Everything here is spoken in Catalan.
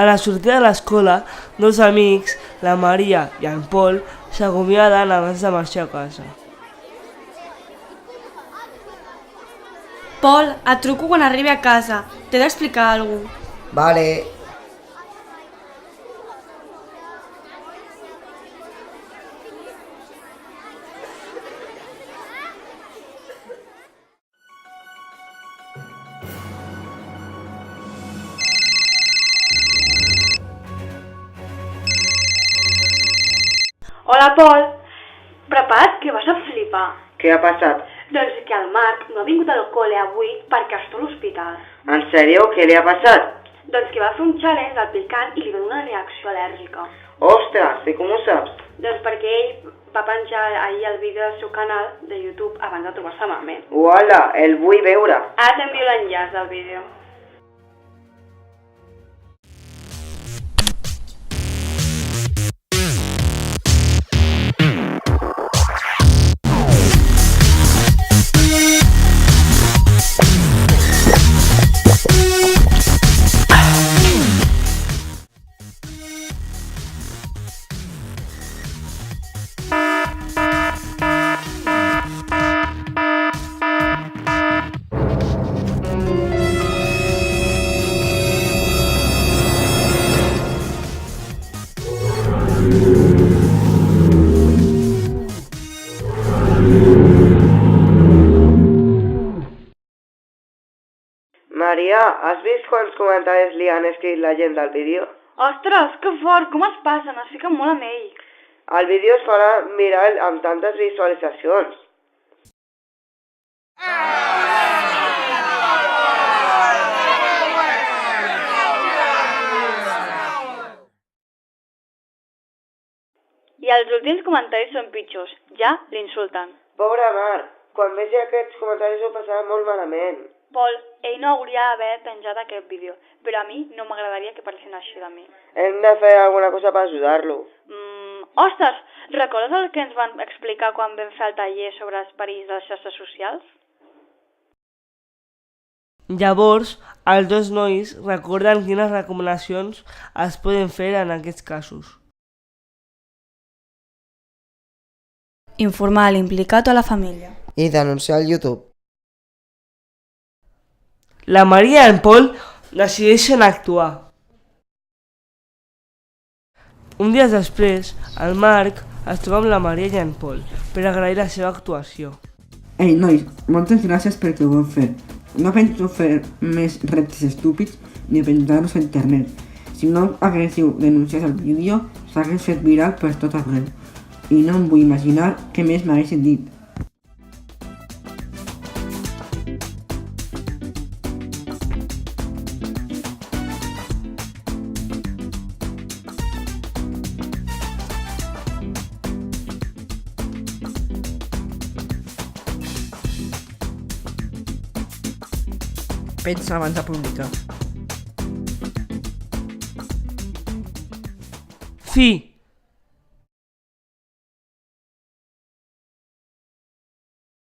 A la sortida de l'escola, dos amics, la Maria i en Pol, s'acomiaden abans de marxar a casa. Pol, et truco quan arribi a casa. T'he d'explicar alguna cosa. Vale. Hola, Pol. Prepara't, que vas a flipar. Què ha passat? Doncs que el Marc no ha vingut al col·le avui perquè està a l'hospital. En sèrio? Què li ha passat? Doncs que va fer un challenge al picant i li va donar una reacció al·lèrgica. Ostres, i com ho saps? Doncs perquè ell va penjar ahir el vídeo del seu canal de YouTube abans de trobar-se malament. Uala, el vull veure. Ara t'envio l'enllaç del vídeo. Maria, has vist quants comentaris li han escrit la gent del vídeo? Ostres, que fort! Com es passen? Es fiquen molt amb ell. El vídeo es farà viral amb tantes visualitzacions. I els últims comentaris són pitjors. Ja l'insulten. Pobre Marc, quan vegi aquests comentaris ho passarà molt malament. Pol, ell no hauria d'haver penjat aquest vídeo, però a mi no m'agradaria que parlessin així de mi. Hem de fer alguna cosa per ajudar-lo. Ostres, recordes el que ens van explicar quan vam fer el taller sobre els perills de les xarxes socials? Llavors, els dos nois recorden quines recomanacions es poden fer en aquests casos. Informar l'implicat o la família. I denunciar al YouTube. La Maria i en Pol decideixen actuar. Un dia després, el Marc es troba amb la Maria i en Pol per agrair la seva actuació. Ei, nois, moltes gràcies pel que ho vau fer. No penso fer més reptes estúpids ni penjar-los a internet. Si no haguéssiu denunciat el vídeo, s'hagués fet viral per tot arreu. I no em vull imaginar què més m'haguessin dit. Pensa abans de publicar. Fi.